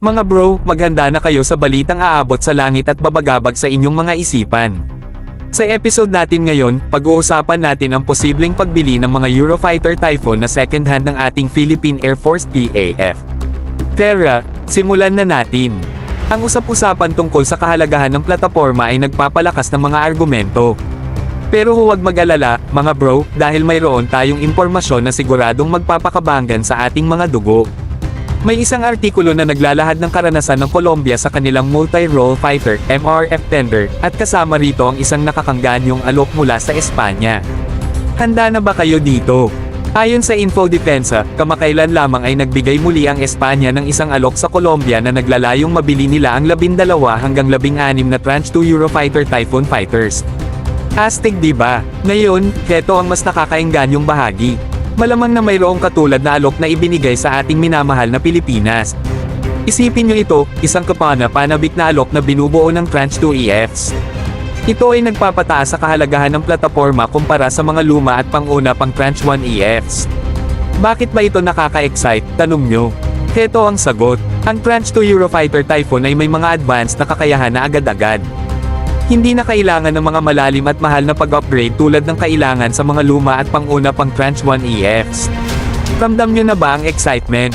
Mga bro, maghanda na kayo sa balitang aabot sa langit at babagabag sa inyong mga isipan. Sa episode natin ngayon, pag-uusapan natin ang posibleng pagbili ng mga Eurofighter Typhoon na second-hand ng ating Philippine Air Force PAF. Tara, simulan na natin. Ang usap-usapan tungkol sa kahalagahan ng plataporma ay nagpapalakas ng mga argumento. Pero huwag mag-alala, mga bro, dahil mayroon tayong impormasyon na siguradong magpapakabanggan sa ating mga dugo. May isang artikulo na naglalahad ng karanasan ng Colombia sa kanilang multi-role fighter, MRF tender, at kasama rito ang isang nakakanganyong alok mula sa Espanya. Handa na ba kayo dito? Ayon sa Infodefensa, kamakailan lamang ay nagbigay muli ang Espanya ng isang alok sa Colombia na naglalayong mabili nila ang 12 hanggang 16 na Tranche 2 Eurofighter Typhoon fighters. Astig diba? Ngayon, heto ang mas nakakaenganyong bahagi. Malamang na mayroong katulad na alok na ibinigay sa ating minamahal na Pilipinas. Isipin nyo ito, isang kapana-panabik na alok na binubuo ng Tranche 2 EFs. Ito ay nagpapataas sa kahalagahan ng plataporma kumpara sa mga luma at pang-una pang Tranche 1 EFs. Bakit ba ito nakaka-excite, tanong nyo? Heto ang sagot. Ang Tranche 2 Eurofighter Typhoon ay may mga advanced na kakayahan na agad-agad. Hindi na kailangan ng mga malalim at mahal na pag-upgrade tulad ng kailangan sa mga luma at pang-una pang Tranche 1 EFs. Ramdam nyo na ba ang excitement?